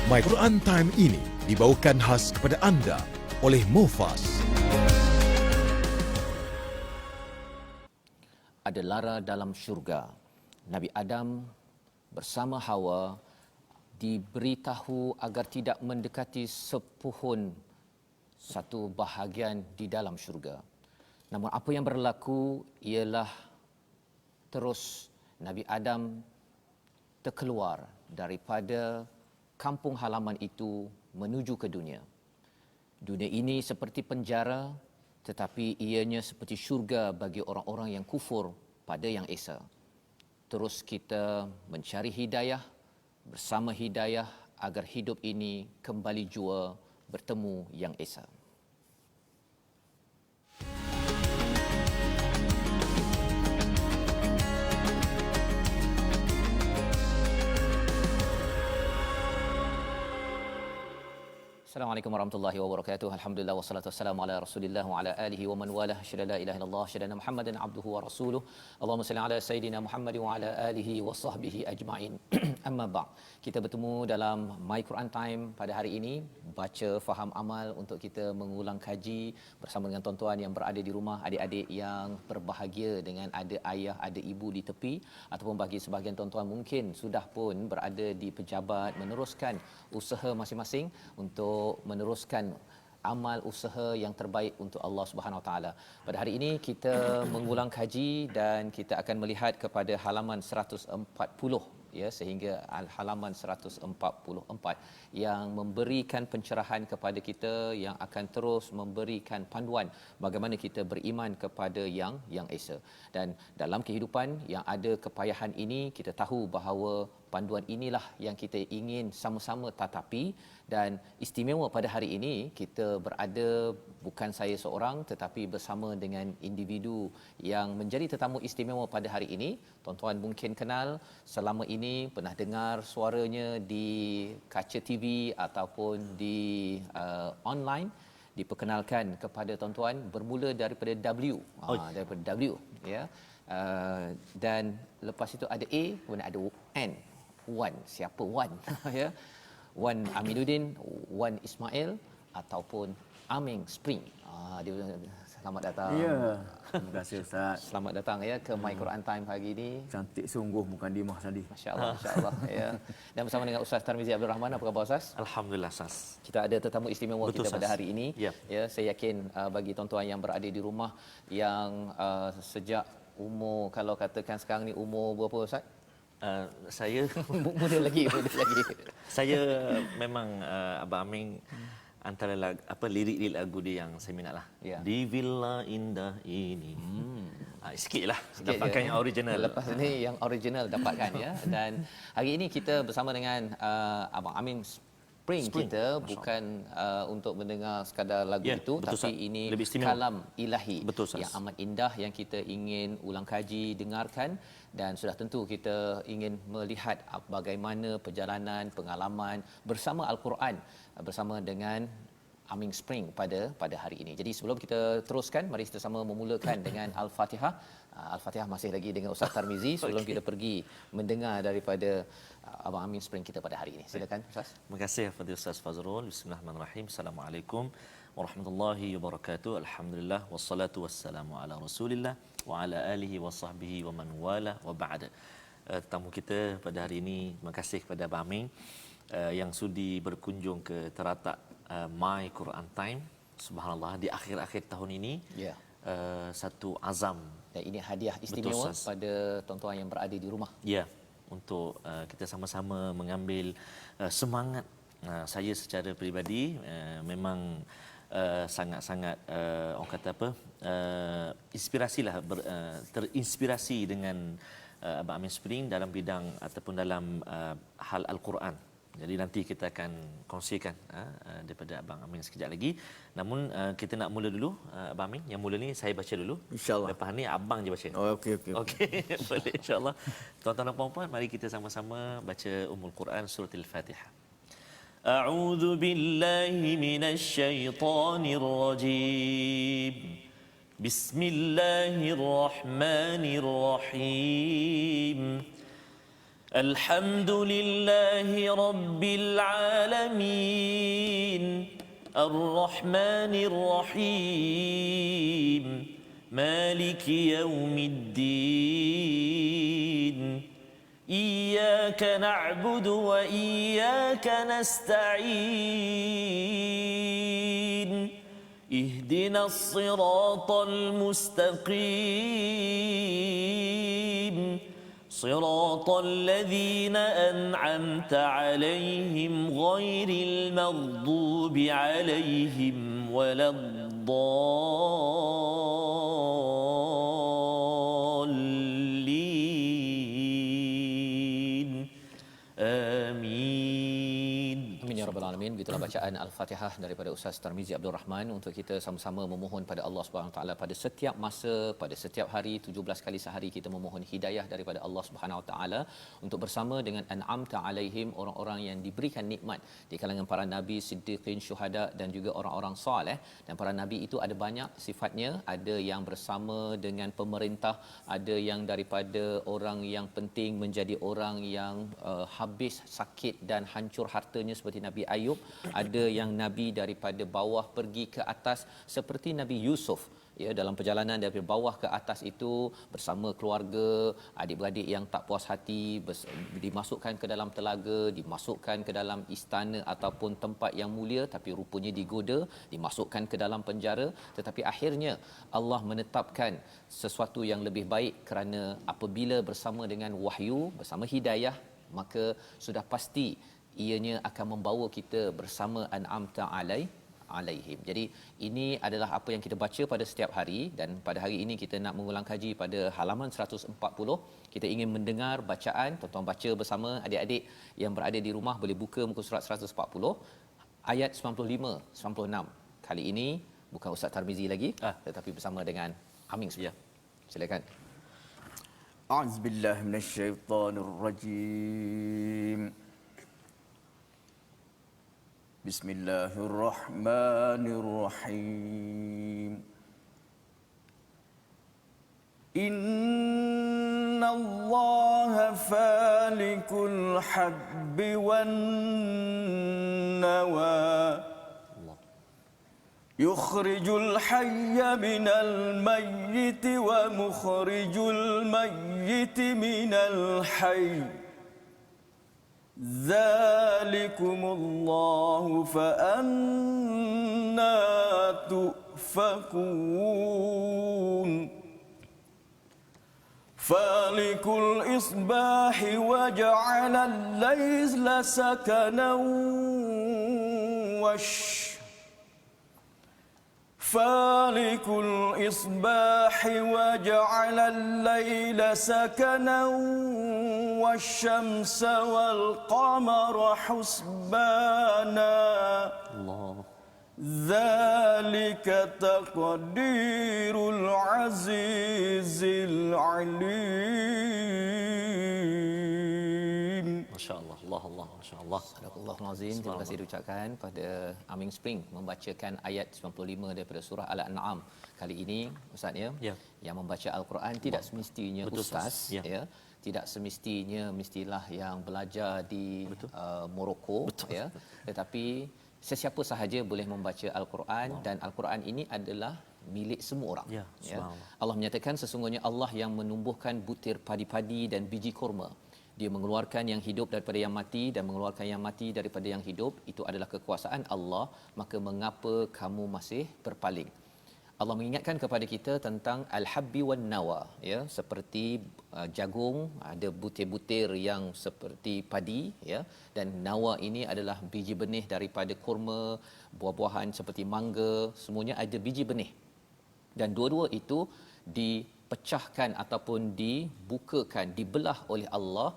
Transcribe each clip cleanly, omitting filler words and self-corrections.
My Quran Time ini dibawakan khas kepada anda oleh Mufas. Ada lara dalam syurga. Nabi Adam bersama Hawa diberitahu agar tidak mendekati sepohon satu bahagian di dalam syurga. Namun apa yang berlaku ialah terus Nabi Adam terkeluar daripada kampung halaman itu menuju ke dunia. Dunia ini seperti penjara, tetapi ianya seperti syurga bagi orang-orang yang kufur pada Yang Esa. Terus kita mencari hidayah, bersama hidayah agar hidup ini kembali jua bertemu Yang Esa. Assalamualaikum warahmatullahi wabarakatuh. Alhamdulillah wassalatu wassalamu ala Rasulillah wa ala alihi wa man walah. Syada la ilaha illallah, syada Muhammadan abduhu wa rasuluh. Allahumma salli ala sayidina Muhammad wa ala alihi wa sahbihi ajma'in. Amma ba'd. Kita bertemu dalam My Quran Time pada hari ini, baca faham amal untuk kita mengulang kaji bersama dengan tuan-tuan yang berada di rumah, adik-adik yang berbahagia dengan ada ayah, ada ibu di tepi, ataupun bagi sebahagian tuan-tuan mungkin sudah pun berada di pejabat meneruskan usaha masing-masing untuk meneruskan amal usaha yang terbaik untuk Allah Subhanahu Wa Taala. Pada hari ini kita mengulang kaji dan kita akan melihat kepada halaman 140 ya sehingga halaman 144 yang memberikan pencerahan kepada kita, yang akan terus memberikan panduan bagaimana kita beriman kepada Yang Esa. Dan dalam kehidupan yang ada kepayahan ini, kita tahu bahawa panduan inilah yang kita ingin sama-sama tatapi. Dan istimewa pada hari ini kita berada bukan saya seorang tetapi bersama dengan individu yang menjadi tetamu istimewa pada hari ini. Tuan-tuan mungkin kenal, selama ini pernah dengar suaranya di kaca TV ataupun di online. Diperkenalkan kepada tuan-tuan bermula daripada W, daripada W ya. Dan lepas itu ada A, kemudian ada N. Wan, siapa Wan? Ya. Wan Aminuddin, Wan Ismail ataupun Aming Spring. Dia selamat datang. Ya. Terima kasih Ustaz. Selamat datang ya ke My Quran Time pagi ini. Cantik sungguh muka Dimah tadi. Masya-Allah, masya-Allah ya. Dan bersama dengan Ustaz Tarmizi Abdul Rahman, apa khabar Ustaz? Alhamdulillah Ustaz. Kita ada tetamu istimewa. Betul, kita pada hari ini. Ya. Ya, saya yakin bagi tuan-tuan yang berada di rumah yang sejak umur, kalau katakan sekarang ni umur berapa Ustaz? Saya muda lagi. Saya memang Abang Aming antara lirik-lirik lagu dia yang saya minat lah. Ya. Di Villa Indah ini. Sikit lah. Dapatkan yang original. Lepas ni yang original dapatkan ya. Dan hari ini kita bersama dengan Abang Amin Spring. Kita bukan untuk mendengar sekadar lagu itu, betul, tapi ini kalam ilahi. Betul, yang amat indah yang kita ingin ulang kaji, dengarkan. Dan sudah tentu kita ingin melihat bagaimana perjalanan, pengalaman bersama Al-Quran bersama dengan Aming Spring pada hari ini. Jadi sebelum kita teruskan, mari kita sama memulakan dengan Al-Fatihah. Al-Fatihah masih lagi dengan Ustaz Tarmizi sebelum kita pergi mendengar daripada Abang Aming Spring kita pada hari ini. Silakan Ustaz. Terima kasih kepada Ustaz Fazrul. Bismillahirrahmanirrahim. Assalamualaikum warahmatullahi wabarakatuh. Alhamdulillah wassalatu wassalamu ala Rasulillah wa ala alihi wa sahbihi wa man wala wa ba'da. Tamu kita pada hari ini, terima kasih kepada Abang Aming yang sudi berkunjung ke teratak My Quran Time. Subhanallah, di akhir-akhir tahun ini. Ya. Satu azam. Dan ini hadiah istimewa pada tuan-tuan yang berada di rumah. Ya, untuk kita sama-sama mengambil semangat. Saya secara peribadi memang sangat-sangat orang kata apa, inspirasilah, terinspirasi dengan Abang Aming Spring dalam bidang ataupun dalam hal Al-Quran. Jadi nanti kita akan kongsikan daripada Abang Aming sekejap lagi. Namun kita nak mula dulu, Abang Aming. Yang mula ni saya baca dulu. InsyaAllah. Lepas ni Abang je baca. Oh, okey. Okey, boleh insyaAllah. Tuan-tuan dan puan-puan, mari kita sama-sama baca Ummul Quran surah Al-Fatihah. A'udzu billahi minasy syaithanir rajim. Bismillahirrahmanirrahim. الحمد لله رب العالمين الرحمن الرحيم مالك يوم الدين إياك نعبد وإياك نستعين اهدنا الصراط المستقيم صراط الذين أنعمت عليهم غير المغضوب عليهم ولا الضالين آمين. Amin ya rabbal alamin. Begitulah bacaan Al-Fatihah daripada Ustaz Tarmizi Abdul Rahman untuk kita sama-sama memohon pada Allah Subhanahu taala pada setiap masa, pada setiap hari, 17 kali sehari kita memohon hidayah daripada Allah Subhanahu taala untuk bersama dengan an'amta alaihim, orang-orang yang diberikan nikmat di kalangan para nabi, siddiqin, syuhada dan juga orang-orang soleh. Dan para nabi itu ada banyak sifatnya, ada yang bersama dengan pemerintah, ada yang daripada orang yang penting menjadi orang yang habis sakit dan hancur hartanya seperti Nabi Ayub, ada yang nabi daripada bawah pergi ke atas seperti Nabi Yusuf, ya, dalam perjalanan dari bawah ke atas itu bersama keluarga, adik-beradik yang tak puas hati dimasukkan ke dalam telaga, dimasukkan ke dalam istana ataupun tempat yang mulia, tapi rupanya digoda, dimasukkan ke dalam penjara, tetapi akhirnya Allah menetapkan sesuatu yang lebih baik kerana apabila bersama dengan wahyu, bersama hidayah, maka sudah pasti ianya akan membawa kita bersama an'amta alaihim. Jadi ini adalah apa yang kita baca pada setiap hari, dan pada hari ini kita nak mengulang kaji pada halaman 140. Kita ingin mendengar bacaan, tuan-tuan baca bersama, adik-adik yang berada di rumah boleh buka muka surat 140 ayat 95 96. Kali ini bukan Ustaz Tarmizi lagi tetapi bersama dengan Aming. Ya. Silakan. A'udzubillahi minasyaitonirrajim. Bismillahirrahmanirrahim. Inna Allaha falikul habbi wan nawa yukhrijul hayya minal mayyiti wa mukhrijul mayyiti minal hayy Dzalikumullahu fa'anna tu'fakun. Falikul isbahi wa ja'ala al-layla sakanan فالق الإصباح وجعل الليل سكنا والشمس والقمر حسبانا الله ذلك تقدير العزيز العليم. Masya-Allah, Allah, masya-Allah. Sadaqallahul azim. Terima kasih diucapkan pada Aming Spring membacakan ayat 95 daripada surah Al-An'am. Kali ini Ustaz ya, yang membaca Al-Quran tidak semestinya ustaz ya. Tidak semestinya mestilah yang belajar di Morocco ya. Tetapi sesiapa sahaja boleh membaca Al-Quran dan Al-Quran ini adalah milik semua orang. Ya. Allah menyatakan sesungguhnya Allah yang menumbuhkan butir padi-padi dan biji kurma. Dia mengeluarkan yang hidup daripada yang mati dan mengeluarkan yang mati daripada yang hidup. Itu adalah kekuasaan Allah. Maka mengapa kamu masih berpaling? Allah mengingatkan kepada kita tentang al-habbi wan nawa, ya, seperti jagung ada butir-butir yang seperti padi, ya, dan nawa ini adalah biji benih daripada kurma, buah-buahan seperti mangga, semuanya ada biji benih. Dan dua-dua itu dipecahkan ataupun dibukakan, dibelah oleh Allah.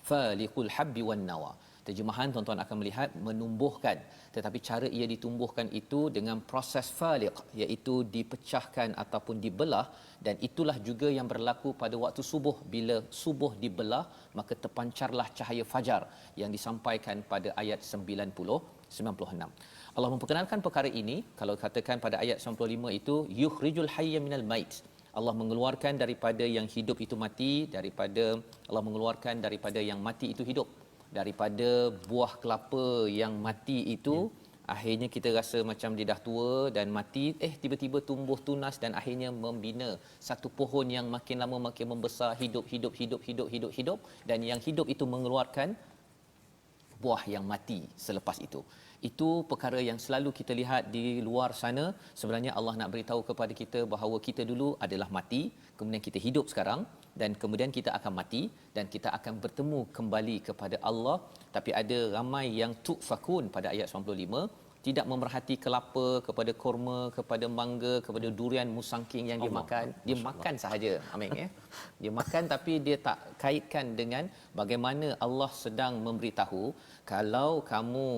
Faliqul habbi wan nawa. Terjemahan tuan-tuan akan melihat menumbuhkan, tetapi cara ia ditumbuhkan itu dengan proses faliq, iaitu dipecahkan ataupun dibelah, dan itulah juga yang berlaku pada waktu subuh. Bila subuh dibelah, maka terpancarlah cahaya fajar yang disampaikan pada ayat 96. Allah memperkenalkan perkara ini kalau katakan pada ayat 95 itu yukhrijul hayya minal mait. Allah mengeluarkan daripada yang hidup itu mati, daripada Allah mengeluarkan daripada yang mati itu hidup, daripada buah kelapa yang mati itu akhirnya kita rasa macam dia dah tua dan mati, tiba-tiba tumbuh tunas dan akhirnya membina satu pohon yang makin lama makin membesar, hidup, dan yang hidup itu mengeluarkan buah yang mati selepas itu. Itu perkara yang selalu kita lihat di luar sana. Sebenarnya Allah nak beritahu kepada kita bahawa kita dulu adalah mati, kemudian kita hidup sekarang, dan kemudian kita akan mati dan kita akan bertemu kembali kepada Allah. Tapi ada ramai yang tufakun pada ayat 95, tidak memerhati kelapa, kepada kurma, kepada mangga, kepada durian musangking yang dia makan. Dia makan sahaja, Amin, ya. Dia makan tapi dia tak kaitkan dengan bagaimana Allah sedang memberitahu kalau kamu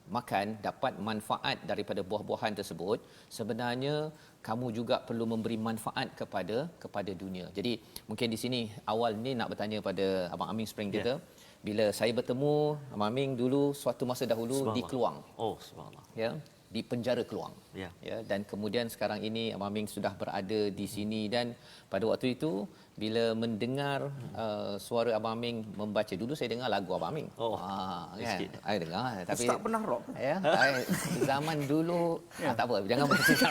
makan dapat manfaat daripada buah-buahan tersebut, sebenarnya kamu juga perlu memberi manfaat kepada dunia. Jadi mungkin di sini awal ni nak bertanya pada Abang Amin Spring kita, bila saya bertemu Abang Amin dulu suatu masa dahulu di Keluang. Oh, subhanallah. Ya, di penjara Keluang. Ya, dan kemudian sekarang ini Abang Amin sudah berada di sini, dan pada waktu itu bila mendengar suara Abang Amin membaca, dulu saya dengar lagu Abang Amin. Kan? Saya dengar tapi Ustaz pernah rock. Ya, zaman dulu tak apa, jangan bercerita.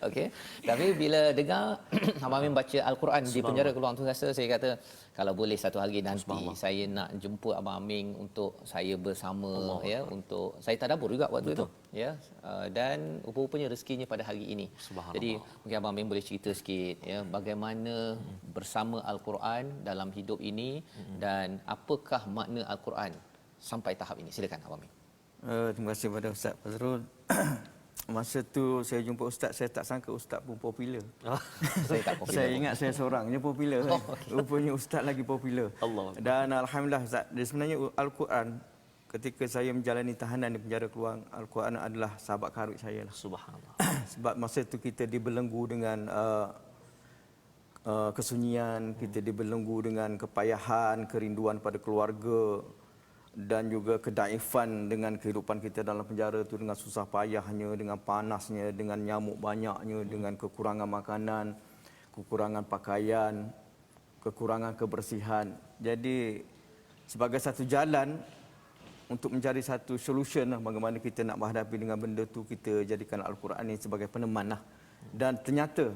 Okey. Tapi bila dengar Abang Amin baca Al-Quran di penjara Keluang tu, rasa saya kata kalau boleh satu hari nanti saya nak jemput Abang Amin untuk saya bersama, ya, untuk saya tadabbur juga waktu itu, ya. Dan rupa-rupanya rezekinya pada hari ini. Jadi mungkin Abang Amin boleh cerita sikit, ya, bagaimana bersama Al-Quran dalam hidup ini dan apakah makna Al-Quran sampai tahap ini. Silakan Abang Amin. Terima kasih kepada Ustaz Fazrul. Masa tu saya jumpa Ustaz, saya tak sangka Ustaz pun popular. Saya tak popular. Saya ingat saya seorang je popular. Rupanya Ustaz lagi popular. Allah. Dan alhamdulillah Ustaz, dia sebenarnya Al-Quran, ketika saya menjalani tahanan di penjara Keluang, Al-Quran adalah sahabat karib saya lah. Subhanallah. Sebab masa tu kita dibelenggu dengan kesunyian, kita dibelenggu dengan kepayahan, kerinduan pada keluarga, dan juga kedaifan dengan kehidupan kita dalam penjara tu, dengan susah payahnya, dengan panasnya, dengan nyamuk banyaknya, dengan kekurangan makanan, kekurangan pakaian, kekurangan kebersihan. Jadi sebagai satu jalan untuk mencari satu solution lah, bagaimana kita nak menghadapi dengan benda tu, kita jadikan Al-Quran ini sebagai peneman lah. Dan ternyata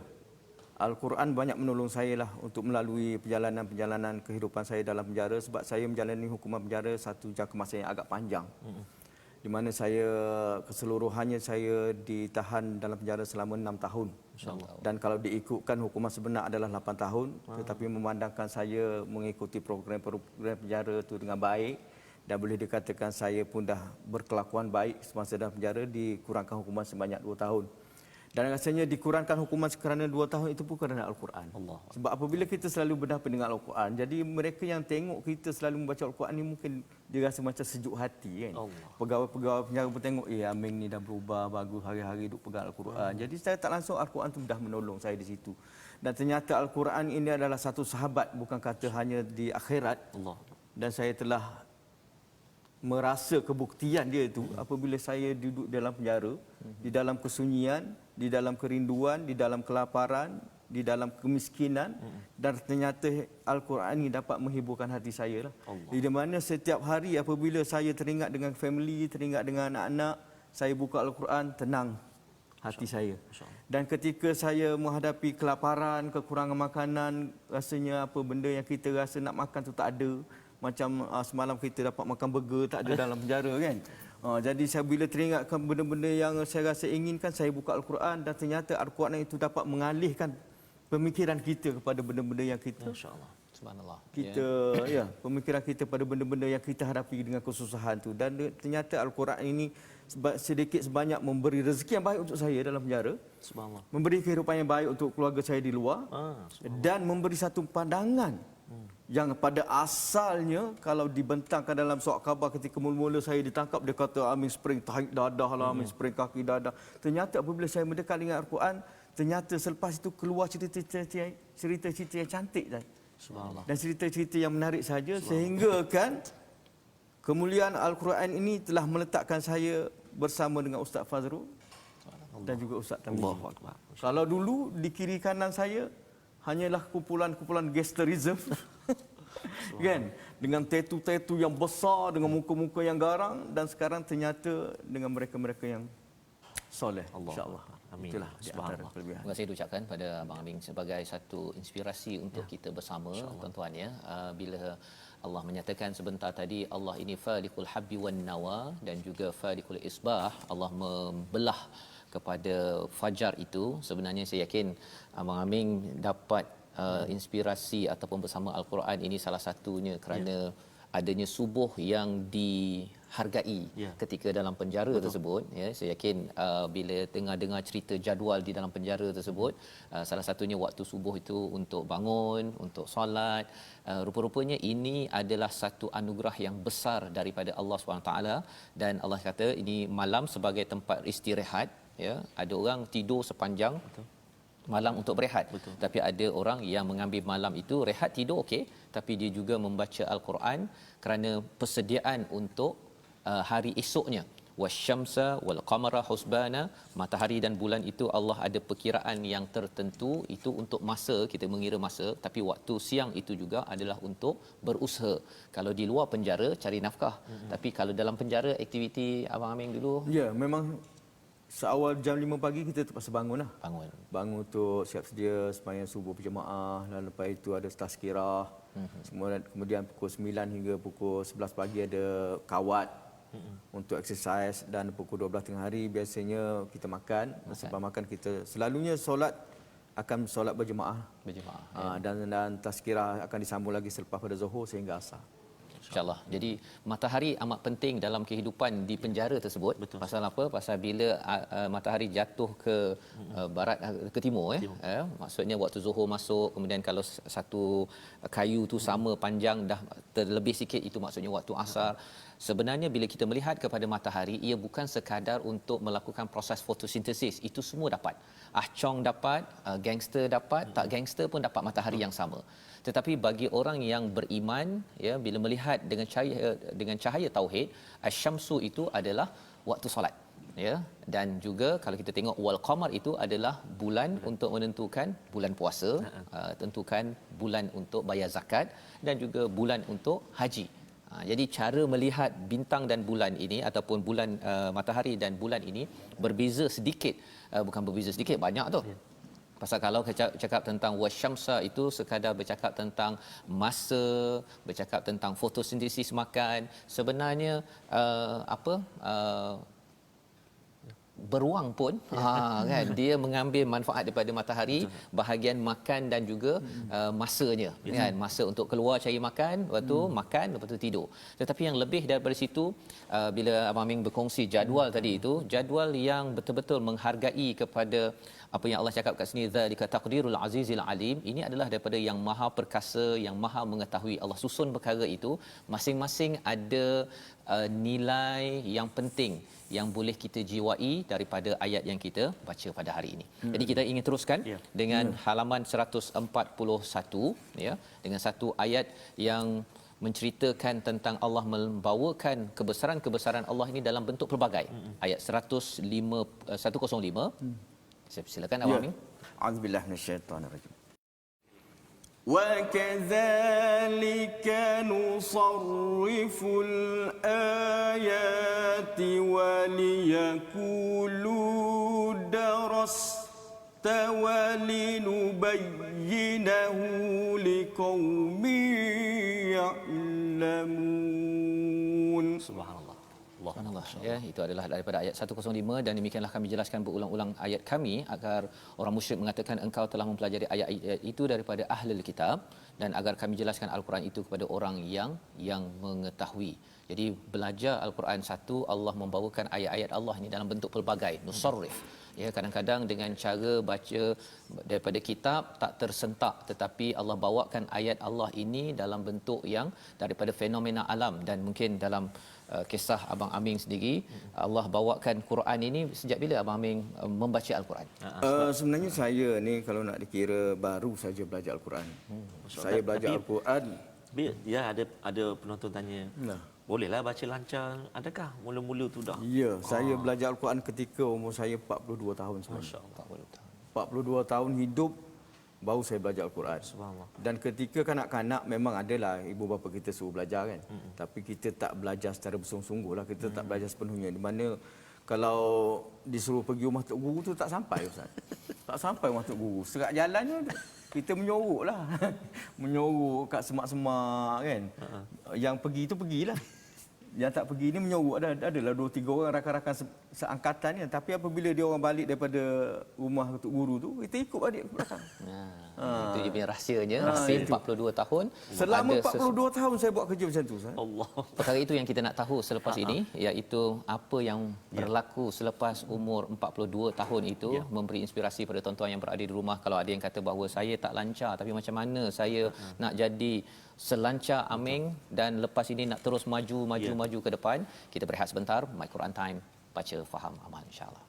Al-Quran banyak menolong saya lah untuk melalui perjalanan-perjalanan kehidupan saya dalam penjara, sebab saya menjalani hukuman penjara satu jangka masa yang agak panjang. Di mana saya keseluruhannya saya ditahan dalam penjara selama 6 tahun. Dan kalau diikutkan hukuman sebenar adalah 8 tahun, tetapi memandangkan saya mengikuti program-program penjara itu dengan baik, dan boleh dikatakan saya pun dah berkelakuan baik semasa dalam penjara, dikurangkan hukuman sebanyak 2 tahun. Dan rasanya dikurangkan hukuman kerana 2 tahun itu pun kerana Al-Quran. Sebab apabila kita selalu berhadapan dengan Al-Quran, jadi mereka yang tengok kita selalu membaca Al-Quran ni mungkin dia rasa macam sejuk hati, kan. Pegawai-pegawai penjara pun tengok, Amin ni dah berubah, bagus, hari-hari duduk pegang Al-Quran. Jadi saya tak langsung, Al-Quran tu dah menolong saya di situ. Dan ternyata Al-Quran ini adalah satu sahabat, bukan kata hanya di akhirat. Dan saya telah merasa kebuktian dia itu apabila saya duduk dalam penjara, di dalam kesunyian, di dalam kerinduan, di dalam kelaparan, di dalam kemiskinan, dan ternyata Al-Quran ini dapat menghiburkan hati saya lah. Di mana setiap hari apabila saya teringat dengan family, teringat dengan anak-anak, saya buka Al-Quran, tenang hati saya. Dan ketika saya menghadapi kelaparan, kekurangan makanan, rasanya apa benda yang kita rasa nak makan tu tak ada. Macam semalam kita dapat makan burger, tak ada dalam penjara, kan. Jadi saya bila teringatkan benda-benda yang saya rasa inginkan, saya buka Al-Quran, dan ternyata Al-Quran itu dapat mengalihkan pemikiran kita kepada benda-benda yang kita, Masya-Allah. Subhanallah. Kita pemikiran kita pada benda-benda yang kita hadapi dengan kesusahan tu. Dan ternyata Al-Quran ini sedikit sebanyak memberi rezeki yang baik untuk saya dalam penjara. Subhanallah. Memberi kehidupan yang baik untuk keluarga saya di luar. Dan memberi satu pandangan yang pada asalnya kalau dibentangkan dalam surat khabar ketika mula-mula saya ditangkap, dia kata Amin Spring tarik dadah lah, Amin Spring kaki dadah. Ternyata apabila saya mendekat dengan Al-Quran, ternyata selepas itu keluar cerita-cerita yang cantik dan cerita-cerita yang menarik saja, sehingga kan kemuliaan Al-Quran ini telah meletakkan saya bersama dengan Ustaz Fazrul dan juga Ustaz Tamimi. Allahu Akbar. Kalau dulu di kiri kanan saya hanyalah kumpulan-kumpulan gangsterism. Kan? Dengan tatu-tatu yang besar, dengan muka-muka yang garang, dan sekarang ternyata dengan mereka-mereka yang soleh, insya-Allah. Amin. Itulah di antara Subhanallah. kelebihan. Terima kasih diucapkan pada Abang Aming sebagai satu inspirasi untuk kita bersama, tuan-tuan ya. Bila Allah menyatakan sebentar tadi, Allah ini faliqul habbi wan nawa, dan juga faliqul isbah, Allah membelah kepada fajar itu. Sebenarnya saya yakin Abang Aming dapat inspirasi ataupun bersama Al-Quran ini salah satunya kerana adanya subuh yang dihargai ketika dalam penjara tersebut ya. Saya yakin bila dengar cerita jadual di dalam penjara tersebut, salah satunya waktu subuh itu untuk bangun, untuk solat. Rupa-rupanya ini adalah satu anugerah yang besar daripada Allah SWT, dan Allah kata ini malam sebagai tempat istirahat ya. Ada orang tidur sepanjang malam untuk berehat. Tapi ada orang yang mengambil malam itu rehat, tidur okey, tapi dia juga membaca Al-Quran kerana persediaan untuk hari esoknya. Wasyamsa wal qamara husbana, matahari dan bulan itu Allah ada perkiraan yang tertentu, itu untuk masa, kita mengira masa, tapi waktu siang itu juga adalah untuk berusaha. Kalau di luar penjara cari nafkah, tapi kalau dalam penjara aktiviti Abang Aming dulu Ya, memang seawal jam 5 pagi kita terpaksa bangun lah. Bangun untuk siap sedia sembahyang subuh berjemaah, dan lepas itu ada tazkirah. Kemudian pukul 9 hingga pukul 11 pagi ada kawat untuk exercise, dan pukul 12 tengah hari biasanya kita makan. Selepas makan kita selalunya akan solat berjemaah. Dan tazkirah akan disambung lagi selepas pada Zuhur sehingga Asar. InsyaAllah. Jadi matahari amat penting dalam kehidupan di penjara tersebut. Betul. Pasal apa? Pasal bila matahari jatuh ke barat, ke timur maksudnya waktu Zuhur masuk, kemudian kalau satu kayu tu sama panjang dah terlebih sikit, itu maksudnya waktu Asar. Sebenarnya bila kita melihat kepada matahari, ia bukan sekadar untuk melakukan proses fotosintesis. Itu semua dapat. Ahcong dapat, gangster dapat, tak gangster pun dapat matahari yang sama. Tetapi bagi orang yang beriman ya, bila melihat dengan cahaya tauhid, asyamsu itu adalah waktu solat ya. Dan juga kalau kita tengok wal qamar itu adalah bulan untuk menentukan bulan puasa, tentukan bulan untuk bayar zakat, dan juga bulan untuk haji. Jadi cara melihat bintang dan bulan ini ataupun bulan matahari dan bulan ini berbeza sedikit, bukan berbeza sedikit, banyak tu. Pasal kalau cakap tentang wasyamsa itu sekadar bercakap tentang masa, bercakap tentang fotosintesis makan, sebenarnya beruang pun kan dia mengambil manfaat daripada matahari. Betul. Bahagian makan dan juga masanya kan, masa untuk keluar cari makan, lepas tu makan, lepas tu tidur. Tetapi yang lebih daripada situ, bila Abang Aming berkongsi jadual tadi itu, jadual yang betul-betul menghargai kepada apa yang Allah cakap kat sini, zalika taqdirul azizil alim, ini adalah daripada yang maha perkasa, yang maha mengetahui. Allah susun perkara itu, masing-masing ada nilai yang penting yang boleh kita jiwai daripada ayat yang kita baca pada hari ini. Jadi kita ingin teruskan dengan halaman 141 ya, dengan satu ayat yang menceritakan tentang Allah membawakan kebesaran-kebesaran Allah ini dalam bentuk pelbagai. Ayat 105. Silakan Abang Aming. A'udzubillahi minasyaitonirrajim. وَكَذَلِكَ نُصَرِّفُ الْآيَاتِ وَلِيَقُولُوا دَرَسْتَ وَلِنُبَيِّنَهُ لِقَوْمٍ يَعْلَمُونَ. Subhanallah. Allah. Ya, itu adalah daripada ayat 105, dan demikianlah kami jelaskan berulang-ulang ayat kami agar orang musyrik mengatakan engkau telah mempelajari ayat-ayat itu daripada ahlul kitab, dan agar kami jelaskan al-Quran itu kepada orang yang mengetahui. Jadi belajar al-Quran, satu, Allah membawakan ayat-ayat Allah ini dalam bentuk pelbagai, nusarrif. Ya, kadang-kadang dengan cara baca daripada kitab tak tersentak, tetapi Allah bawakan ayat Allah ini dalam bentuk yang daripada fenomena alam. Dan mungkin dalam kisah Abang Aming sendiri, Allah bawakan Quran ini sejak bila Abang Aming membaca Al-Quran? Sebenarnya saya ni kalau nak dikira baru saja belajar Al-Quran. Saya belajar Al-Quran. Ya, ada penonton tanya. bolehlah baca lancar. Adakah mula-mula tu dah? Ya, saya belajar Al-Quran ketika umur saya 42 tahun sebenarnya. Masya-Allah. 42 tahun hidup baru saya belajar Al-Quran. Subhanallah. Dan ketika kanak-kanak memang adalah ibu bapa kita suruh belajar kan. Tapi kita tak belajar secara bersungguh-sungguh lah. Kita tak belajar sepenuhnya. Di mana kalau disuruh pergi rumah Tok Guru tu tak sampai Ustaz. Tak sampai rumah Tok Guru. Serat jalannya kita menyorok lah. Menyorok kat semak-semak kan. Yang pergi tu pergilah. Yang tak pergi ni menyorok. Adalah 2-3 orang rakan-rakan seangkatan ni. Tapi apabila dia orang balik daripada rumah Tok Guru tu, kita ikut balik ke belakang. Itu dia punya rahsianya. itu. 42 tahun. Selama ada 42 tahun saya buat kerja macam tu. Ustaz. Allah. perkara itu yang kita nak tahu selepas ini, iaitu apa yang berlaku selepas umur 42 tahun itu, memberi inspirasi pada tuan-tuan yang berada di rumah. Kalau ada yang kata bahawa saya tak lancar, tapi macam mana saya nak jadi selancar Aming dan lepas ini nak terus maju ke depan. Kita berehat sebentar. My Quran Time, baca, faham, amal, insya-Allah.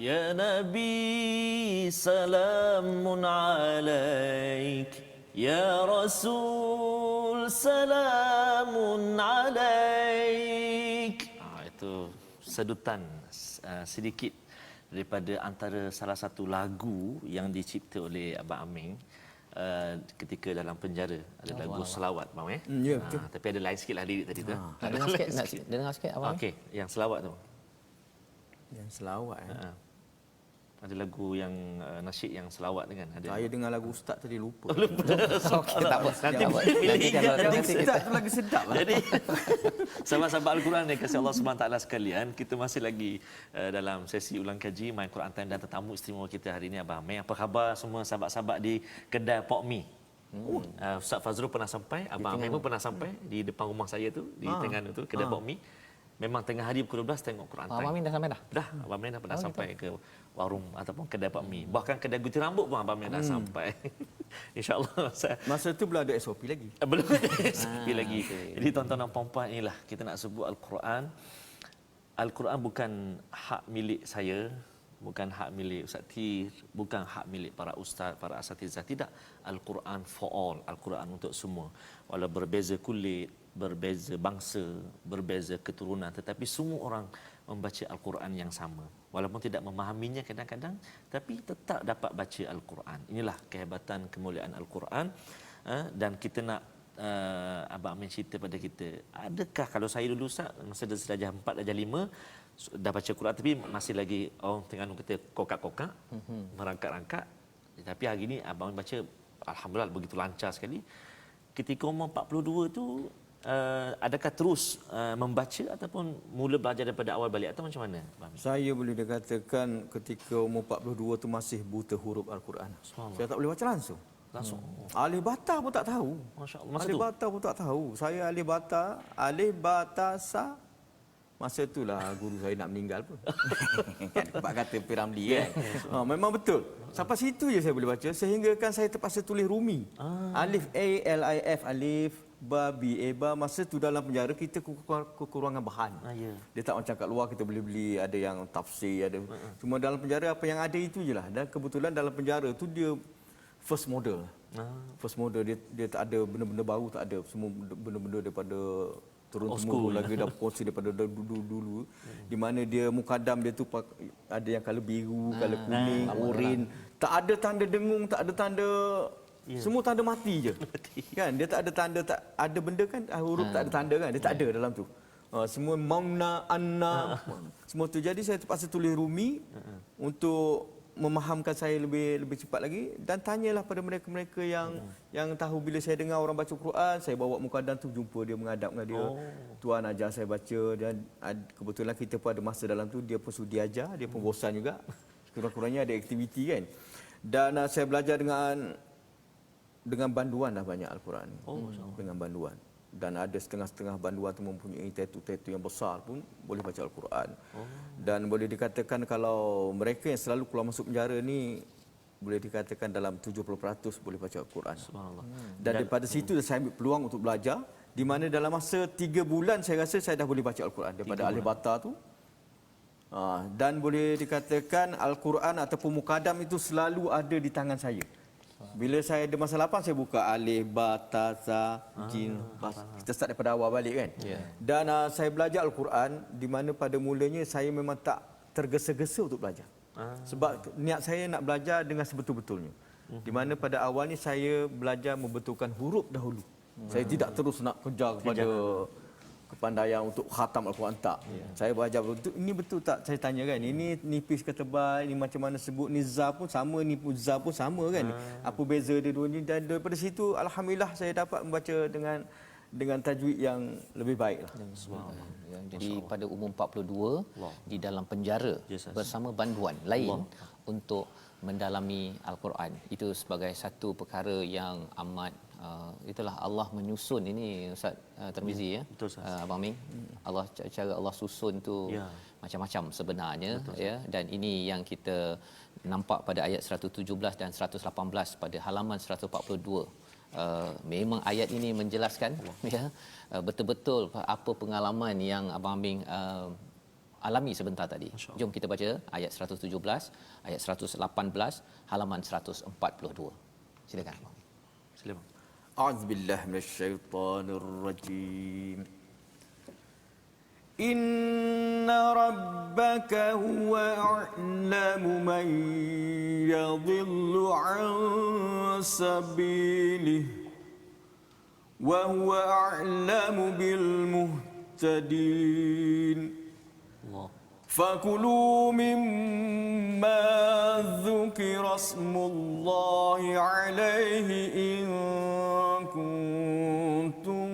Ya Nabi salamun alaik, Ya Rasul salamun alaik. Itu sedutan sedikit daripada antara salah satu lagu yang dicipta oleh Abang Aming ketika dalam penjara. Ada lagu selawat bang Ya, betul. tapi ada lain sikitlah lirik tadi tu. Nak dengar sikit, nak dengar sikit Abang. Okey, yang selawat tu. Yang selawat Ada lagu yang nasyid yang selawat kan ada. Saya dengar lagu Ustaz tadi lupa. Okey, tak apa. Nanti Nanti kalau Yang nanti Ustaz tu lagi sedap lah. Jadi sahabat-sahabat Al-Quran yang kasih Allah SWT sekalian, kita masih lagi dalam sesi ulang kaji My Quran Time dan tetamu istimewa kita hari ini Abang Aming. Apa khabar semua sahabat-sahabat di kedai Pok Mi? Ustaz Fazrul pernah sampai, Abang Aming pun pernah sampai di depan rumah saya tu, di Terengganu tu, kedai Pok Mi. Memang tengah hari pukul 12 tengok Quran Time. Abang Amin dah sampai dah? Dah, Abang Aming dah pernah sampai ke warung ataupun kedai Pak Mi. Bahkan kedai gunting rambut pun Abang Aming dah sampai. InsyaAllah. Masa tu belum ada SOP lagi. Belum ada SOP lagi. Jadi tuan-tuan dan puan-puan, inilah kita nak sebut Al-Quran. Al-Quran bukan hak milik saya, bukan hak milik Ustaz Tir, bukan hak milik para ustaz, para asatizah. Tidak. Al-Quran for all. Al-Quran untuk semua. Walau berbeza kulit, berbeza bangsa, berbeza keturunan, tetapi semua orang membaca Al-Quran yang sama. Walaupun tidak memahaminya kadang-kadang, tapi tetap dapat baca Al-Quran. Inilah kehebatan kemuliaan Al-Quran. Dan kita nak Abang Amin cerita pada kita, adakah kalau saya dulu Ustaz, masa darjah 4, darjah 5, dah baca Quran tapi masih lagi orang Terengganu kata kokak-kokak, merangkak-rangkak. Tapi hari ini Abang Amin baca alhamdulillah begitu lancar sekali. Ketika umur 42 tu, adakah terus membaca ataupun mula belajar daripada awal balik atau macam mana? Saya boleh dikatakan ketika umur 42 tu masih buta huruf Al-Quran. Saya tak boleh baca langsung. Alif bata pun tak tahu. Masya-Allah. Masa Alif tu. bata pun tak tahu. Saya alif bata sa. Masa itulah guru saya nak meninggal pun. Kan sebab kata Piramli kan. Memang betul. Sampai situ je saya boleh baca sehingga kan saya terpaksa tulis Rumi. Alif A L I F alif, ba b a ba. Masa tu dalam penjara kita kekurangan bahan. Ya. Dia tak macam kat luar kita boleh beli, ada yang tafsir, ada. Cuma dalam penjara apa yang ada itu je lah. Dan kebetulan dalam penjara tu dia first model. First model, dia tak ada benda-benda baru, tak ada. Semua benda-benda daripada turun-temurun lagi dah kongsi daripada dulu. Di mana dia mukadam dia tu ada yang color biru, color kuning, oranye. Tak ada tanda dengung, tak ada tanda, semua tanda mati je. Kan dia tak ada tanda, tak ada benda kan, huruf tak ada tanda kan, dia tak ada dalam tu. Semua mauna, anna, semua tu. Jadi saya terpaksa tulis Rumi untuk memahamkan saya lebih cepat lagi, dan tanyalah pada mereka-mereka yang tahu. Bila saya dengar orang baca Quran, saya bawa mukadam tu, jumpa dia, menghadap dengan dia. Tuan ajar saya baca, dan kebetulan kita pun ada masa dalam tu, dia pun sudi ajar, dia pun bosan juga. Kurang-kurangnya ada aktiviti kan. Dan saya belajar dengan banduan dah banyak Al-Quran. Dengan banduan. Dan ada setengah-setengah banduan tu mempunyai tatu-tatu yang besar pun boleh baca Al-Quran. Dan boleh dikatakan kalau mereka yang selalu keluar masuk penjara ni boleh dikatakan dalam 70% boleh baca Al-Quran. Subhanallah. Dan daripada situ saya ambil peluang untuk belajar, di mana dalam masa 3 bulan saya rasa saya dah boleh baca Al-Quran daripada Alif Bata tu. Dan boleh dikatakan Al-Quran ataupun Mukadam itu selalu ada di tangan saya. Bila saya ada masa lapang, saya buka Alif, Ba, Ta, Za, Jin, Bas. Kita start daripada awal balik kan. Dan saya belajar Al-Quran di mana pada mulanya saya memang tak tergesa-gesa untuk belajar. Sebab niat saya nak belajar dengan sebetul-betulnya. Di mana pada awalnya saya belajar membetulkan huruf dahulu. Saya tidak terus nak kejar kepada kepandaian untuk khatam Al-Quran, tak. Saya belajar betul, ini betul tak saya tanya kan. Ini nipis ke tebal, ini macam mana sebut, ni za pun sama, ni pun za pun sama kan. Apa beza dia dua ni, dan daripada situ alhamdulillah saya dapat membaca dengan tajwid yang lebih baik lah. Ya, jadi pada umur 42 di dalam penjara bersama banduan lain untuk mendalami Al-Quran. Itu sebagai satu perkara yang amat itulah Allah menyusun ini Ustaz Tarmizi ya. Betul, Abang Ming. Allah cara Allah susun tu macam-macam sebenarnya. Betul, ya, dan ini yang kita nampak pada ayat 117 dan 118 pada halaman 142. Memang ayat ini menjelaskan ya betul-betul apa pengalaman yang Abang Aming alami sebentar tadi. Jom kita baca ayat 117, ayat 118, halaman 142. Silakan Abang. Silakan. A'udzubillahi minasyaitonir rajim. Inna rabbaka huwa a'lamu man yadhillu 'an sabilihi wa huwa a'lamu bil muhtadin. فَكُلُوا مِمَّا ذُكِرَ اسْمُ اللَّهِ عَلَيْهِ إِن كُنتُم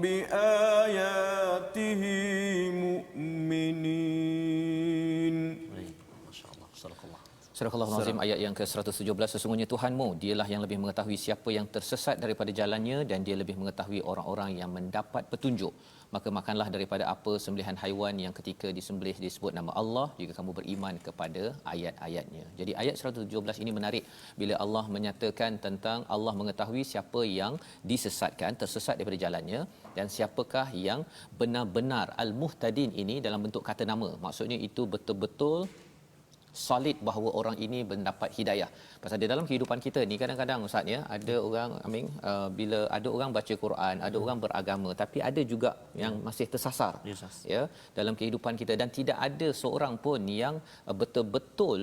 بِآيَاتِهِ مُؤْمِنِينَ. Masya-Allah. Sadaqallah. Surah Al-Azim ayat yang ke-117, sesungguhnya Tuhanmu dialah yang lebih mengetahui siapa yang tersesat daripada jalannya dan dia lebih mengetahui orang-orang yang mendapat petunjuk. Maka makanlah daripada apa sembelihan haiwan yang ketika disembelih disebut nama Allah jika kamu beriman kepada ayat-ayatnya. Jadi ayat 117 ini menarik bila Allah menyatakan tentang Allah mengetahui siapa yang disesatkan, tersesat daripada jalannya, dan siapakah yang benar-benar al-muhtadin ini dalam bentuk kata nama. Maksudnya itu betul-betul solid bahawa orang ini mendapat hidayah. Pasal di dalam kehidupan kita ni kadang-kadang Ustaz ya, ada orang bila ada orang baca Quran, ada orang beragama, tapi ada juga yang masih tersasar. Ya, dalam kehidupan kita, dan tidak ada seorang pun yang betul-betul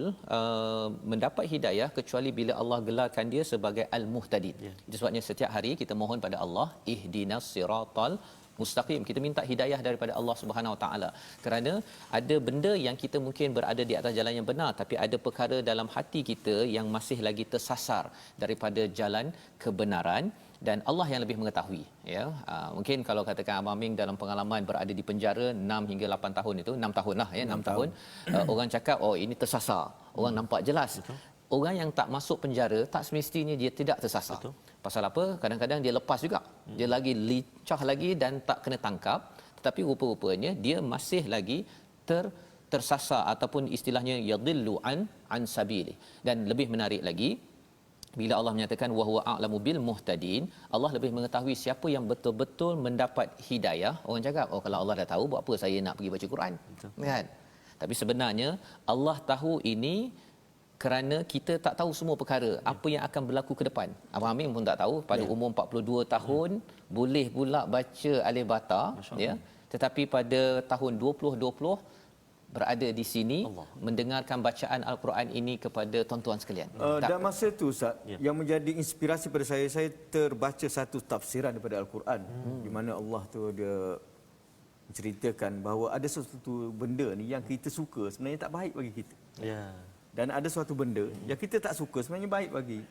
mendapat hidayah kecuali bila Allah gelarkan dia sebagai al-muhtadin. Itu sebabnya setiap hari kita mohon pada Allah, ihdinas siratal mustaqim. Kita minta hidayah daripada Allah Subhanahu Wa Taala. Kerana ada benda yang kita mungkin berada di atas jalan yang benar, tapi ada perkara dalam hati kita yang masih lagi tersasar daripada jalan kebenaran, dan Allah yang lebih mengetahui ya. Mungkin kalau katakan Abang Ming dalam pengalaman berada di penjara 6 hingga 8 tahun itu, 6 tahun lah ya, 6 tahun. Orang cakap oh ini tersasar. Orang nampak jelas. Betul. Orang yang tak masuk penjara tak semestinya dia tidak tersasar. Betul. Pasal apa? Kadang-kadang dia lepas juga. Dia lagi lincah lagi dan tak kena tangkap, tetapi rupa-rupanya dia masih lagi tersasar ataupun istilahnya yadhillu an sabili. Dan lebih menarik lagi bila Allah menyatakan wa huwa a'lamu bil muhtadin, Allah lebih mengetahui siapa yang betul-betul mendapat hidayah. Orang cakap oh kalau Allah dah tahu buat apa saya nak pergi baca Quran. Betul. Kan? Tapi sebenarnya Allah tahu ini kerana kita tak tahu semua perkara apa yang akan berlaku ke depan. Abang Amin pun tak tahu pada umur 42 tahun boleh pula baca Alif Bata ya, tetapi pada tahun 2020 berada di sini mendengarkan bacaan Al-Quran ini kepada tuan-tuan sekalian. Dan masa tu Ustaz, yang menjadi inspirasi pada saya terbaca satu tafsiran daripada Al-Quran di mana Allah tu dia menceritakan bahawa ada sesuatu benda ni yang kita suka sebenarnya tak baik bagi kita. Ya. Dan ada suatu benda yang kita tak suka sebenarnya baik bagi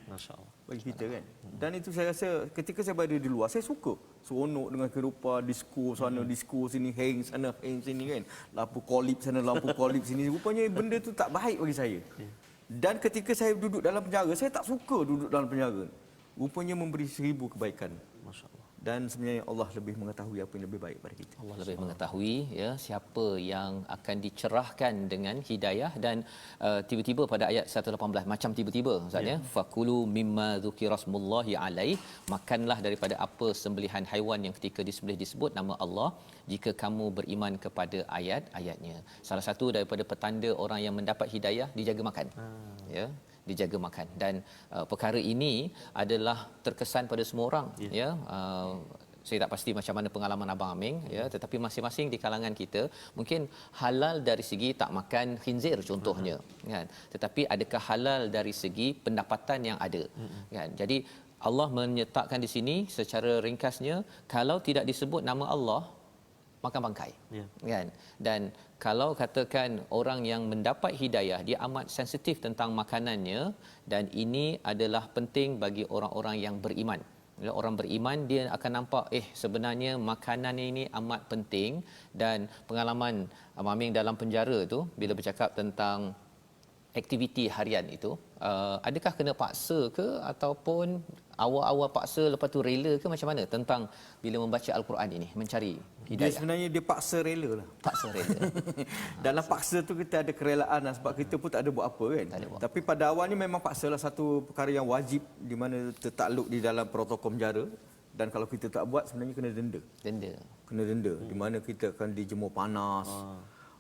bagi kita kan. Dan itu saya rasa ketika saya berada di luar saya suka seronok dengan kehidupan disko sana disko sini, hang sana hang sini kan, lampu kolip sana lampu kolip sini. Rupanya benda tu tak baik bagi saya. Dan ketika saya duduk dalam penjara saya tak suka duduk dalam penjara. Rupanya memberi 1000 kebaikan. Masya-Allah. dan sebenarnya Allah lebih mengetahui apa yang lebih baik pada kita. Allah lebih mengetahui ya siapa yang akan dicerahkan dengan hidayah. Dan tiba-tiba pada ayat 118 macam tiba-tiba Ustaz ya, fakulu mimma dzukirasmullahi alaih, makanlah daripada apa sembelihan haiwan yang ketika disembelih disebut nama Allah jika kamu beriman kepada ayat-ayatnya. Salah satu daripada petanda orang yang mendapat hidayah, dijaga makan. Ya, dijaga makan. Dan perkara ini adalah terkesan pada semua orang ya. Saya tak pasti macam mana pengalaman Abang Aming ya, tetapi masing-masing di kalangan kita mungkin halal dari segi tak makan khinzir contohnya kan, tetapi adakah halal dari segi pendapatan yang ada kan. Jadi Allah menyertakan di sini secara ringkasnya, kalau tidak disebut nama Allah makan bangkai kan. Dan kalau katakan orang yang mendapat hidayah, dia amat sensitif tentang makanannya, dan ini adalah penting bagi orang-orang yang beriman. Bila orang beriman, dia akan nampak sebenarnya makanan ini amat penting. Dan pengalaman Abang Aming dalam penjara tu, bila bercakap tentang aktiviti harian itu, adakah kena paksa ke ataupun awal-awal paksa lepas tu rela ke, macam mana tentang bila membaca Al-Quran ini mencari hidayah? Dia sebenarnya dia paksa rela lah. Paksa rela. Dalam paksa tu kita ada kerelaan lah, sebab kita pun tak ada buat apa kan. Tapi pada awalnya memang paksalah, satu perkara yang wajib di mana tertakluk di dalam protokol penjara, dan kalau kita tak buat sebenarnya kena denda. Kena denda di mana kita akan dijemur panas.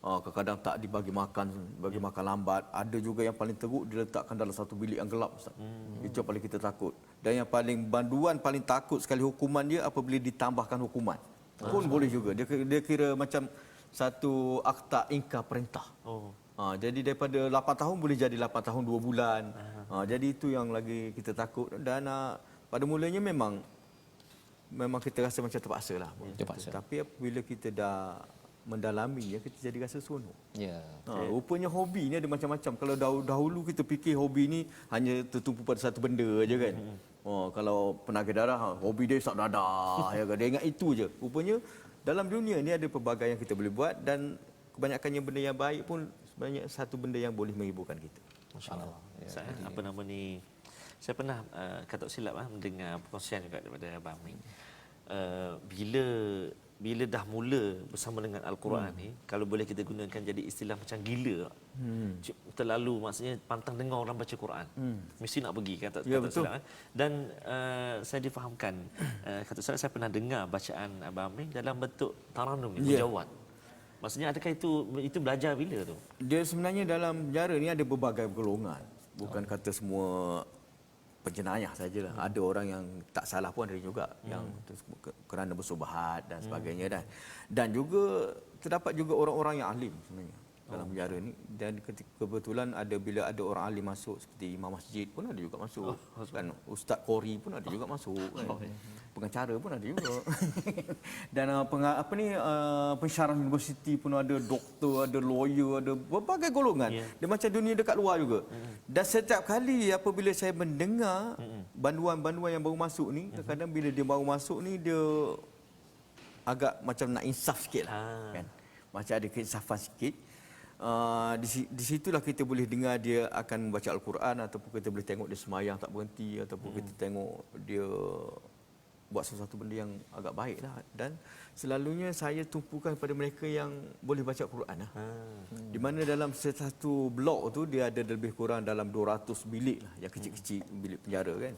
Kadang-kadang tak dibagi makan lambat. Ada juga yang paling teruk diletakkan dalam satu bilik yang gelap, Ustaz. Itu yang paling kita takut. Dan yang banduan paling takut sekali hukuman dia apabila ditambahkan hukuman. Pun boleh juga. Dia kira macam satu akta ingkar perintah. Jadi daripada 8 tahun boleh jadi 8 tahun 2 bulan. Jadi itu yang lagi kita takut. Dan pada mulanya memang kita rasa macam terpaksa lah. Tapi apabila kita dah mendalami, kita jadi rasa seronok. Rupanya hobi ni ada macam-macam. Kalau dahulu kita fikir hobi ni hanya tertumpu pada satu benda aja kan. Kalau penaga darah, hobi dia isap dadah, ya kan? Dia ingat itu je. Rupanya dalam dunia ni ada pelbagai yang kita boleh buat, dan kebanyakannya benda yang baik pun sebenarnya satu benda yang boleh menghiburkan kita. Masya-Allah. Saya pernah kata silap mendengar perkongsian juga daripada Abang Aming. Bila dah mula bersama dengan Al-Quran ni, kalau boleh kita gunakan jadi istilah macam gila. Terlalu, maksudnya pantang dengar orang baca Quran. Mesti nak pergi, kata silap. Dan saya difahamkan, kata saya pernah dengar bacaan Abang Aming dalam bentuk taranum, mujawad. Maksudnya adakah itu belajar bila tu? Dia sebenarnya dalam penjara ni ada berbagai golongan. Bukan kata semua penjenayah sajalah. Ada orang yang tak salah pun ada juga, yang kerana bersubahat dan sebagainya, dan juga terdapat juga orang-orang yang alim sebenarnya dalam penjara ni. Dan kebetulan bila ada orang alim masuk, seperti imam masjid pun ada juga masuk, kan, ustaz qori pun ada juga masuk, kan. Pengacara pun ada juga. Dan pensyarah universiti pun ada, doktor, ada lawyer, ada berbagai golongan. Dia macam dunia dekat luar juga. Dan setiap kali apabila saya mendengar banduan-banduan yang baru masuk ni, kadang-kadang bila dia baru masuk ni, dia agak macam nak insaf sikit lah, kan? Macam ada keinsafan sikit. Di situlah kita boleh dengar dia akan membaca Al-Quran, ataupun kita boleh tengok dia semayang tak berhenti, ataupun kita tengok dia buat sesuatu benda yang agak baik lah. Dan selalunya saya tumpukan kepada mereka yang boleh baca Al-Quran lah. Di mana dalam satu blok tu dia ada lebih kurang dalam 200 bilik lah, yang kecil-kecil, bilik penjara kan.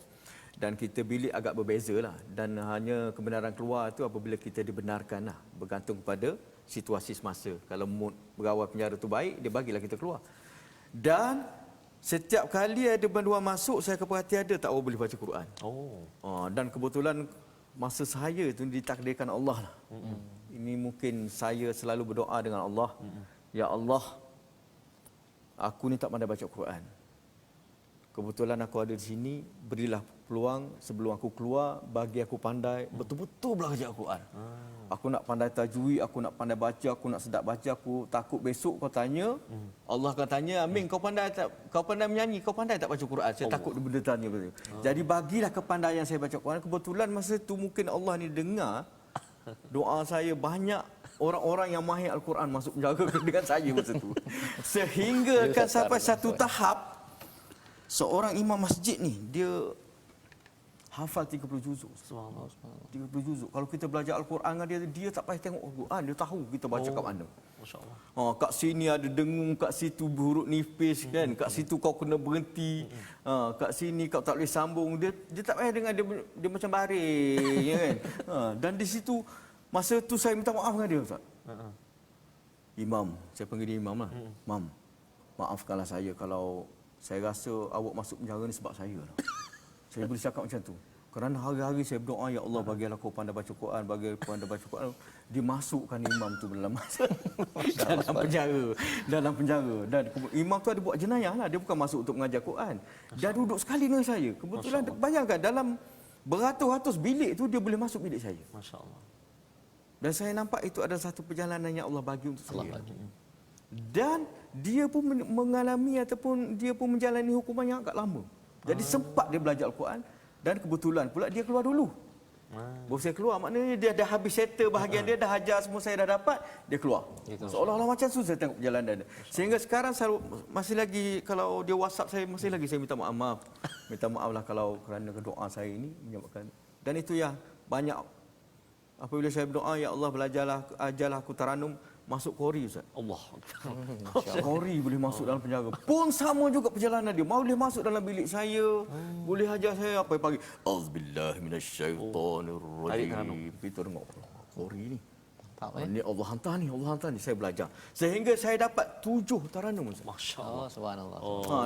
Dan kita bilik agak berbeza lah, dan hanya kebenaran keluar tu apabila kita dibenarkan lah, bergantung kepada situasi semasa. Kalau mood pegawai penjara tu baik, dia bagilah kita keluar. Dan setiap kali ada banduan masuk, saya akan perhati ada tak orang boleh baca Quran. Dan kebetulan masa saya itu ditakdirkan Allah lah. Ini mungkin saya selalu berdoa dengan Allah, ya Allah, aku ni tak pandai baca Quran. Kebetulan aku ada di sini, berilah peluang sebelum aku keluar, bagi aku pandai betul-betul belajar Al-Quran. Aku nak pandai tajwid, aku nak pandai baca, aku nak sedap baca. Aku takut besok kau tanya, Allah akan tanya, Amin, kau pandai tak? Kau pandai menyanyi, kau pandai tak baca Quran? Saya takut benda tanya betul. Jadi bagilah kepandaian saya baca Quran. Kebetulan masa tu mungkin Allah ni dengar doa saya, banyak orang-orang yang mahir Al-Quran masuk penjara dengan saya masa tu. Sehingga kan sampai satu tahap, seorang imam masjid ni, dia hafal 30 juzuk. Subhanallah. 30 juzuk. Kalau kita belajar Al-Quran dengan dia tak payah tengok Al-Quran, dia tahu kita baca kat mana. Masya-Allah. Kat sini ada dengung, kat situ huruf nipis kan, kat situ kau kena berhenti. Kat sini kau tak boleh sambung. Dia tak payah dengar, dia macam baring ya kan. Dan di situ masa tu saya minta maaf dengan dia, Ustaz. Imam, saya panggil dia Imam lah. Mam, maafkanlah saya kalau saya rasa awak masuk penjara ni sebab saya lah. Saya boleh cakap macam tu. Kerana hari-hari saya berdoa, ya Allah bagilah aku pandai baca Quran, bagi pandai baca Quran. Dia masukkan imam tu dalam dalam penjara, dalam penjara. Dan imam tu ada buat jenayah lah, dia bukan masuk untuk mengajar Quran. Dia duduk sekali dengan saya. Kebetulan bayangkan dalam beratus-ratus bilik tu dia boleh masuk bilik saya. Masya-Allah. Dan saya nampak itu adalah satu perjalanan yang Allah bagi untuk saya. Dan dia pun mengalami ataupun dia pun menjalani hukuman yang agak lama. Jadi sempat dia belajar Al-Quran dan kebetulan pula dia keluar dulu. Baru saya keluar, maknanya dia dah habis settle bahagian dia, dah hajar semua saya dah dapat, dia keluar. Seolah-olah macam tu saya tengok perjalanan dia. Sehingga sekarang saya masih lagi, kalau dia WhatsApp saya, masih lagi saya minta maaf. Minta maaflah kalau kerana doa saya ini menyebabkan. Dan itu yang banyak apabila saya berdoa, ya Allah ajarlah aku taranum masuk Kori, Ustaz. Allah. Kori boleh masuk dalam penjara. Pun sama juga perjalanan dia. Boleh masuk dalam bilik saya. Boleh ajar saya apa pagi. Auzubillahi minasyaitonirrajim. Kita tengok Kori ni. Ini Allah hantar ni, Allah hantar ni. Saya belajar. Sehingga saya dapat 7 taranum, Ustaz. Masya-Allah. Subhanallah.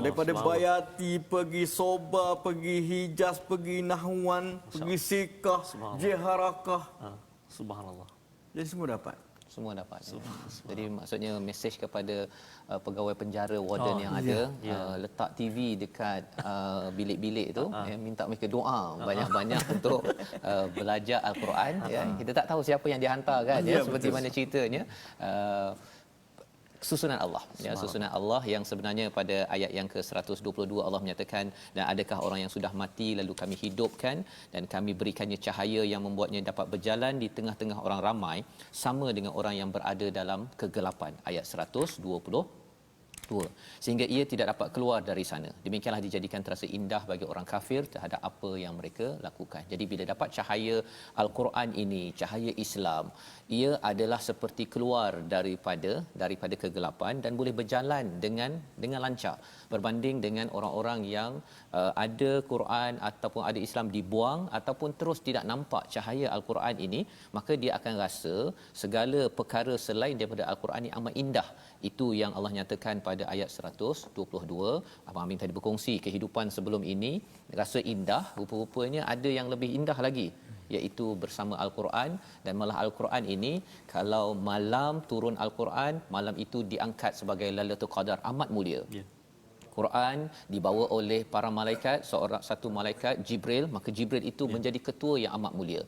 Daripada Bayati, pergi Soba, pergi Hijaz, pergi Nahwan, pergi Sikah, Jiharakah. Subhanallah. Jadi semua dapat. Semua dapat. Jadi maksudnya mesej kepada pegawai penjara, warden yang ada, letak TV dekat bilik-bilik tu, minta mereka doa banyak-banyak untuk belajar Al-Quran. Kita tak tahu siapa yang dihantar kan, seperti mana ceritanya. Susunan Allah, susunan Allah yang sebenarnya pada ayat yang ke-122 Allah menyatakan, dan adakah orang yang sudah mati lalu kami hidupkan dan kami berikannya cahaya yang membuatnya dapat berjalan di tengah-tengah orang ramai sama dengan orang yang berada dalam kegelapan. Ayat 122, sehingga ia tidak dapat keluar dari sana. Demikianlah dijadikan terasa indah bagi orang kafir terhadap apa yang mereka lakukan. Jadi bila dapat cahaya Al-Quran ini, cahaya Islam, ia adalah seperti keluar daripada kegelapan dan boleh berjalan dengan lancar berbanding dengan orang-orang yang ada Quran ataupun ada Islam dibuang ataupun terus tidak nampak cahaya Al-Quran ini, maka dia akan rasa segala perkara selain daripada Al-Quran ini amat indah. Itu yang Allah nyatakan pada ayat 122. Abang Amin tadi berkongsi kehidupan sebelum ini rasa indah, rupa-rupanya ada yang lebih indah lagi, iaitu bersama Al-Quran. Dan malah Al-Quran ini, kalau malam turun Al-Quran, malam itu diangkat sebagai Lailatul Qadar, amat mulia. Quran dibawa oleh para malaikat, satu malaikat Jibril, maka Jibril itu menjadi ketua yang amat mulia.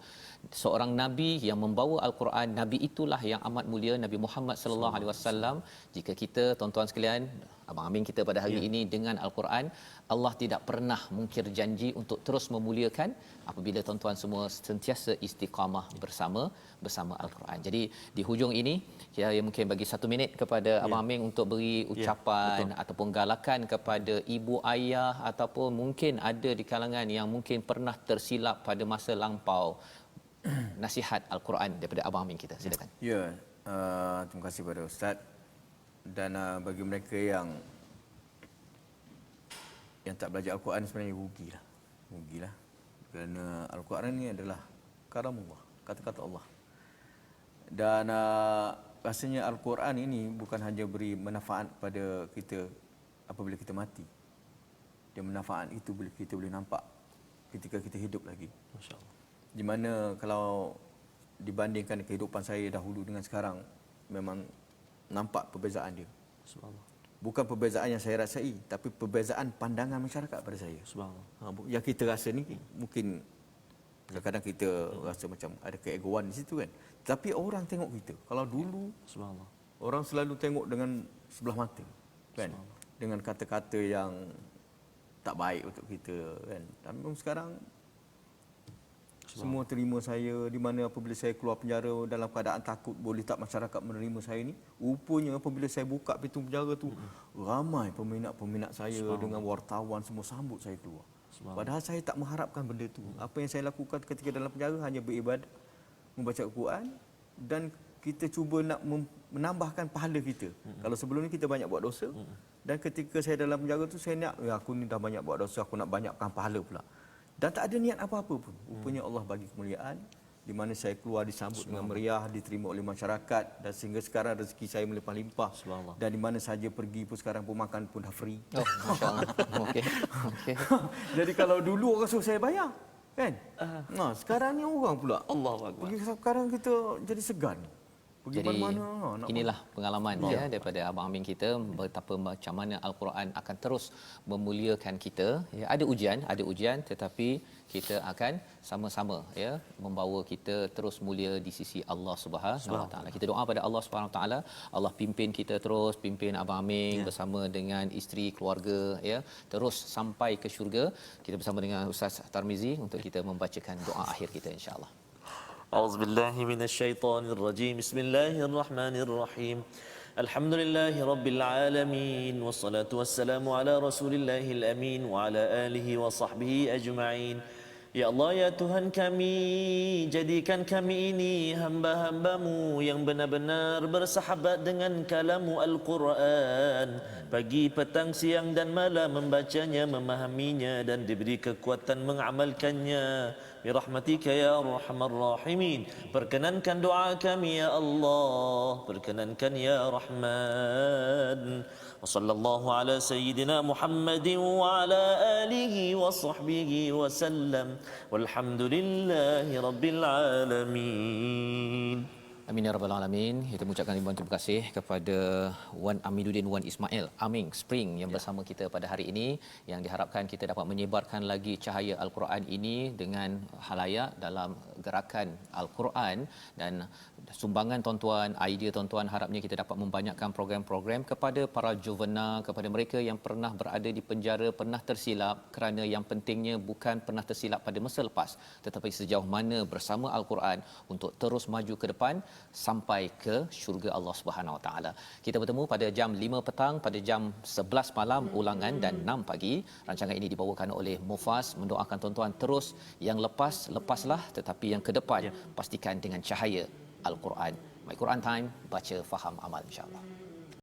Seorang nabi yang membawa Al-Quran, nabi itulah yang amat mulia, Nabi Muhammad sallallahu alaihi wasallam. Jika kita, tuan-tuan sekalian, abang Amin kita pada hari ini dengan Al-Quran, Allah tidak pernah mungkir janji untuk terus memuliakan apabila tuan-tuan semua sentiasa istiqamah bersama Al-Quran. Jadi di hujung ini saya mungkin bagi 1 minit kepada abang Amin untuk beri ucapan ataupun galakan kepada ibu ayah ataupun mungkin ada di kalangan yang mungkin pernah tersilap pada masa lampau. Nasihat Al-Quran daripada abang Amin kita, silakan. Terima kasih kepada Ustaz. Dan bagi mereka yang tak belajar Al-Quran, sebenarnya rugilah. Kerana Al-Quran ini adalah kalamullah, kata-kata Allah. Dan rasanya Al-Quran ini bukan hanya beri manfaat pada kita apabila kita mati. Dia manfaat itu kita boleh nampak ketika kita hidup lagi. Masya-Allah. Di mana kalau dibandingkan kehidupan saya dahulu dengan sekarang, memang nampak perbezaan dia. Subhanallah. Bukan perbezaan yang saya rasai, tapi perbezaan pandangan masyarakat pada saya. Subhanallah. Yang kita rasa ni mungkin kadang-kadang kita rasa macam ada keegoan di situ kan. Tapi orang tengok kita. Kalau dulu, Subhanallah, orang selalu tengok dengan sebelah mata kan. Dengan kata-kata yang tak baik untuk kita kan. Tapi sekarang semua terima saya, di mana apabila saya keluar penjara dalam keadaan takut boleh tak masyarakat menerima saya ni, rupanya apabila saya buka pintu penjara tu, ramai peminat-peminat saya dengan wartawan semua sambut saya keluar. Padahal saya tak mengharapkan benda itu. Apa yang saya lakukan ketika dalam penjara hanya beribadah, membaca Al-Quran dan kita cuba nak menambahkan pahala kita. Kalau sebelum ni kita banyak buat dosa dan ketika saya dalam penjara tu saya nak aku ni dah banyak buat dosa, aku nak banyakkan pahala pula. Dan tak ada niat apa-apa pun. Rupanya Allah bagi kemuliaan di mana saya keluar disambut dengan meriah, diterima oleh masyarakat dan sehingga sekarang rezeki saya melimpah-limpah. Dan di mana saja pergi pun sekarang pun makan pun dah free. Oh, masya-Allah. Okey. Okey. Jadi kalau dulu orang suruh saya bayar, kan? Sekarang ni orang pula. Allahu akbar. Pergi sekarang kita jadi segan. Pergi Jadi mana-mana. nak inilah pengalaman ya daripada Abang Amin kita betapa macam mana Al-Quran akan terus memuliakan kita. Ya, ada ujian tetapi kita akan sama-sama ya membawa kita terus mulia di sisi Allah Subhanahu Wa Taala. Kita doa pada Allah Subhanahu Wa Taala, Allah pimpin kita terus, pimpin Abang Amin bersama dengan isteri, keluarga ya, terus sampai ke syurga. Kita bersama dengan Ustaz Tarmizi untuk kita membacakan doa akhir kita insya-Allah. أعوذ بالله من الشيطان الرجيم بسم الله الرحمن الرحيم الحمد لله رب العالمين والصلاة والسلام على رسول الله الأمين وعلى آله وصحبه أجمعين Ya Allah, ya Tuhan kami, jadikan kami ini hamba-hambamu yang benar-benar bersahabat dengan kalamu Al-Quran. Pagi, petang, siang dan malam membacanya, memahaminya dan diberi kekuatan mengamalkannya. Birahmatika ya Arhamar Rahimin. Perkenankan doa kami ya Allah, perkenankan ya Rahman. وصلى الله على سيدنا محمد وعلى آله وصحبه وسلم والحمد لله رب العالمين. Amin ya rabbal alamin. Kita mengucapkan ribuan terima kasih kepada Wan Amiduddin Wan Ismail Aming Spring yang bersama kita pada hari ini, yang diharapkan kita dapat menyebarkan lagi cahaya Al-Quran ini dengan halayak dalam gerakan Al-Quran. Dan sumbangan tuan-tuan, idea tuan-tuan, harapnya kita dapat membanyakkan program-program kepada para juvena, kepada mereka yang pernah berada di penjara, pernah tersilap, kerana yang pentingnya bukan pernah tersilap pada masa lepas, tetapi sejauh mana bersama Al-Quran untuk terus maju ke depan sampai ke syurga Allah Subhanahu Wa Taala. Kita bertemu pada jam 5 petang, pada jam 11 malam ulangan dan 6 pagi. Rancangan ini dibawakan oleh Mufas, mendoakan tuan-tuan terus yang lepaslah, tetapi yang ke depan pastikan dengan cahaya Al-Quran. My Quran Time, baca, faham, amal insya-Allah.